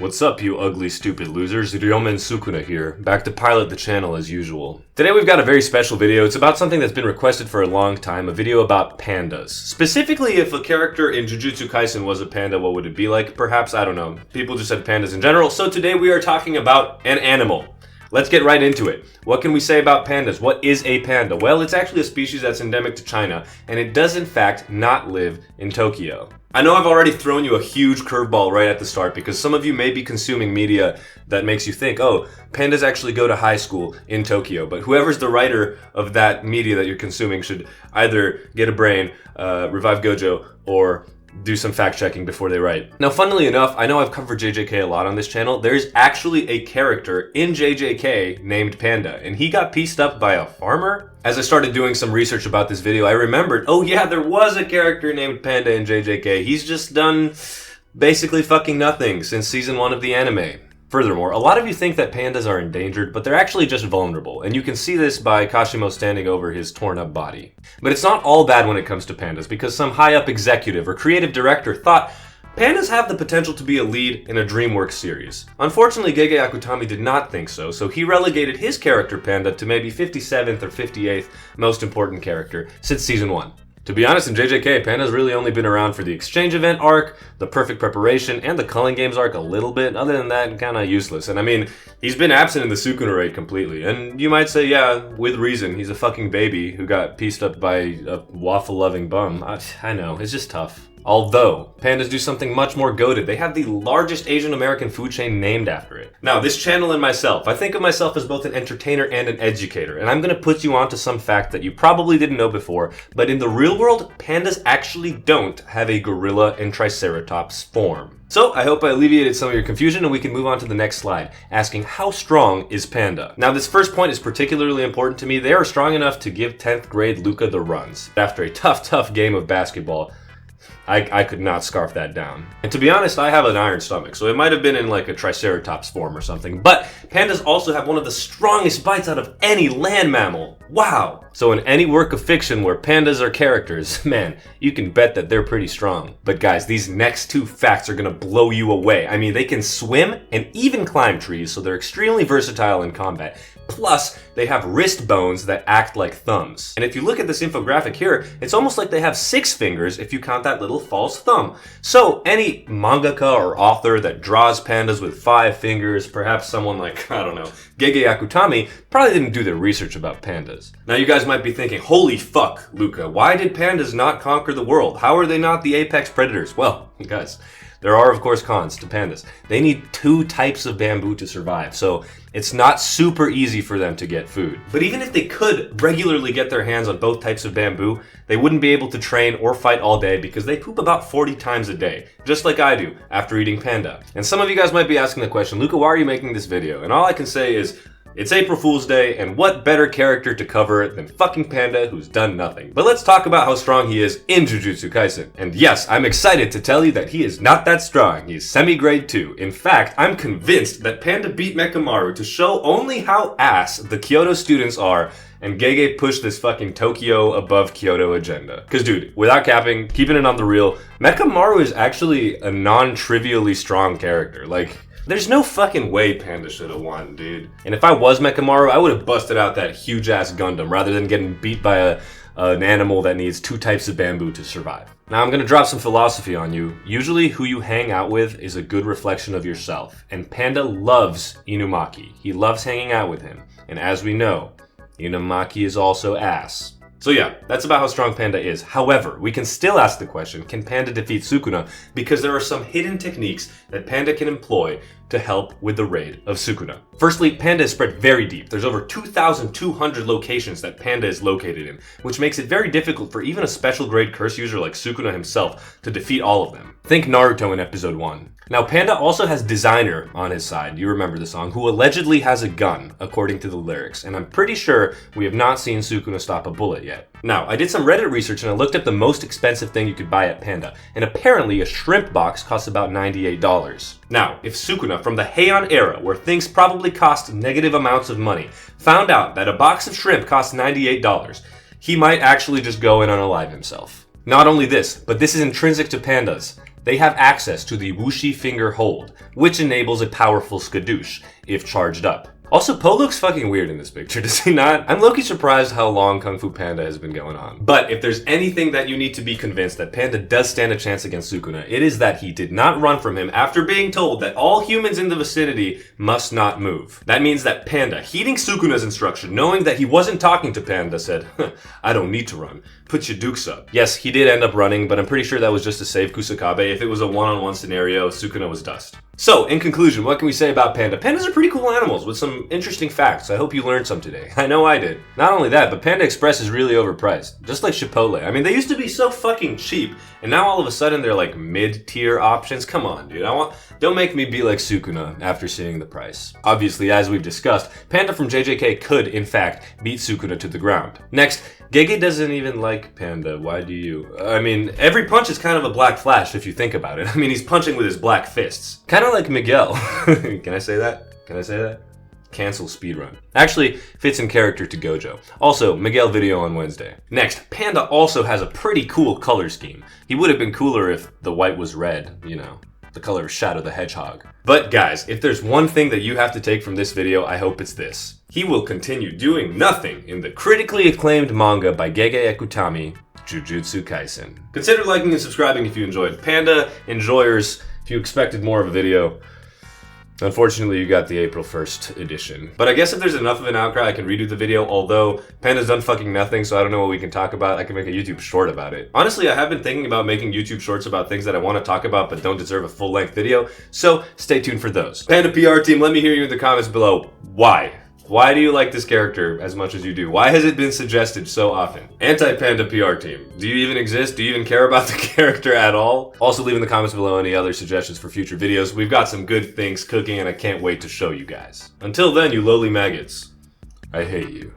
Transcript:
What's up, you ugly, stupid losers? Ryomen Sukuna here, back to pilot the channel as usual. Today we've got a very special video. It's about something that's been requested for a long time, a video about pandas. Specifically, if a character in Jujutsu Kaisen was a panda, what would it be like? Perhaps, I don't know. People just said pandas in general, so today we are talking about an animal. Let's get right into it. What can we say about pandas? What is a panda? Well, it's actually a species that's endemic to China, and it does in fact not live in Tokyo. I know I've already thrown you a huge curveball right at the start because some of you may be consuming media that makes you think, oh, pandas actually go to high school in Tokyo. But whoever's the writer of that media that you're consuming should either get a brain, revive Gojo, or do some fact-checking before they write. Now, funnily enough, I know I've covered JJK a lot on this channel. There's actually a character in JJK named Panda, and he got pieced up by a farmer. As I started doing some research about this video, I remembered, oh yeah, there was a character named Panda in JJK. He's just done basically fucking nothing since season 1 of the anime. Furthermore, a lot of you think that pandas are endangered, but they're actually just vulnerable, and you can see this by Kashimo standing over his torn-up body. But it's not all bad when it comes to pandas, because some high-up executive or creative director thought pandas have the potential to be a lead in a DreamWorks series. Unfortunately, Gege Akutami did not think so, so he relegated his character Panda to maybe 57th or 58th most important character since season 1. To be honest, in JJK, Panda's really only been around for the exchange event arc, the perfect preparation, and the culling games arc a little bit. Other than that, kinda useless. And I mean, he's been absent in the Sukuna raid completely. And you might say, yeah, with reason, he's a fucking baby who got pieced up by a waffle-loving bum. I know, it's just tough. Although, pandas do something much more goated. They have the largest Asian American food chain named after it. Now, this channel and myself, I think of myself as both an entertainer and an educator, and I'm gonna put you onto some fact that you probably didn't know before, but in the real world, pandas actually don't have a gorilla and triceratops form. So, I hope I alleviated some of your confusion and we can move on to the next slide, asking how strong is Panda? Now, this first point is particularly important to me. They are strong enough to give 10th grade Luca the runs. After a tough game of basketball, I could not scarf that down. And to be honest, I have an iron stomach, so it might have been in like a triceratops form or something. But pandas also have one of the strongest bites out of any land mammal. Wow! So in any work of fiction where pandas are characters, man, you can bet that they're pretty strong. But guys, these next two facts are gonna blow you away. I mean, they can swim and even climb trees, so they're extremely versatile in combat. Plus, they have wrist bones that act like thumbs. And if you look at this infographic here, it's almost like they have 6 fingers if you count that little false thumb. So any mangaka or author that draws pandas with 5 fingers, perhaps someone like, I don't know, Gege Akutami, probably didn't do their research about pandas. Now you guys might be thinking, holy fuck, Luca, why did pandas not conquer the world? How are they not the apex predators? Well, guys, there are, of course, cons to pandas. They need 2 types of bamboo to survive, so it's not super easy for them to get food. But even if they could regularly get their hands on both types of bamboo, they wouldn't be able to train or fight all day because they poop about 40 times a day, just like I do after eating panda. And some of you guys might be asking the question, Luca, why are you making this video? And all I can say is, it's April Fool's Day, and what better character to cover it than fucking Panda who's done nothing. But let's talk about how strong he is in Jujutsu Kaisen. And yes, I'm excited to tell you that he is not that strong. He is semi-grade 2. In fact, I'm convinced that Panda beat Mekamaru to show only how ass the Kyoto students are, and Gege pushed this fucking Tokyo above Kyoto agenda. Cause dude, without capping, keeping it on the real, Mekamaru is actually a non-trivially strong character. Like, there's no fucking way Panda should have won, dude. And if I was Mekamaru, I would have busted out that huge-ass Gundam rather than getting beat by an animal that needs 2 types of bamboo to survive. Now I'm gonna drop some philosophy on you. Usually who you hang out with is a good reflection of yourself. And Panda loves Inumaki. He loves hanging out with him. And as we know, Inumaki is also ass. So yeah, that's about how strong Panda is. However, we can still ask the question, can Panda defeat Sukuna? Because there are some hidden techniques that Panda can employ to help with the raid of Sukuna. Firstly, Panda is spread very deep. There's over 2,200 locations that Panda is located in, which makes it very difficult for even a special grade curse user like Sukuna himself to defeat all of them. Think Naruto in episode 1. Now, Panda also has Designer on his side, you remember the song, who allegedly has a gun, according to the lyrics, and I'm pretty sure we have not seen Sukuna stop a bullet yet. Now, I did some Reddit research and I looked up the most expensive thing you could buy at Panda, and apparently a shrimp box costs about $98. Now, if Sukuna from the Heian era, where things probably cost negative amounts of money, found out that a box of shrimp costs $98, he might actually just go and unalive himself. Not only this, but this is intrinsic to pandas. they have access to the Wuxi Finger Hold, which enables a powerful skadoosh if charged up. Also, Po looks fucking weird in this picture, does he not? I'm low-key surprised how long Kung Fu Panda has been going on. But if there's anything that you need to be convinced that Panda does stand a chance against Sukuna, it is that he did not run from him after being told that all humans in the vicinity must not move. That means that Panda, heeding Sukuna's instruction, knowing that he wasn't talking to Panda, said, I don't need to run. Put your dukes up. Yes, he did end up running, but I'm pretty sure that was just to save Kusakabe. If it was a one-on-one scenario, Sukuna was dust. So, in conclusion, what can we say about Panda? Pandas are pretty cool animals with some interesting facts. I hope you learned some today. I know I did. Not only that, but Panda Express is really overpriced. Just like Chipotle. I mean, they used to be so fucking cheap, and now all of a sudden they're like mid-tier options. Come on, dude. Don't make me be like Sukuna after seeing the price. Obviously, as we've discussed, Panda from JJK could, in fact, beat Sukuna to the ground. Next, Gege doesn't even like Panda. Why do you? I mean, every punch is kind of a black flash if you think about it. I mean, he's punching with his black fists. Kind of like Miguel. Can I say that? Can I say that? Cancel speedrun. Actually, fits in character to Gojo. Also, Miguel video on Wednesday. Next, Panda also has a pretty cool color scheme. He would have been cooler if the white was red, you know, the color of Shadow the Hedgehog. But guys, if there's one thing that you have to take from this video, I hope it's this. He will continue doing nothing in the critically acclaimed manga by Gege Akutami, Jujutsu Kaisen. Consider liking and subscribing if you enjoyed. Panda enjoyers, if you expected more of a video, unfortunately you got the April 1st edition. But I guess if there's enough of an outcry, I can redo the video, although Panda's done fucking nothing, so I don't know what we can talk about. I can make a YouTube short about it. Honestly, I have been thinking about making YouTube shorts about things that I want to talk about but don't deserve a full-length video, so stay tuned for those. Panda PR team, let me hear you in the comments below. Why? Why do you like this character as much as you do? Why has it been suggested so often? Anti-Panda PR team, do you even exist? Do you even care about the character at all? Also leave in the comments below any other suggestions for future videos. We've got some good things cooking and I can't wait to show you guys. Until then, you lowly maggots, I hate you.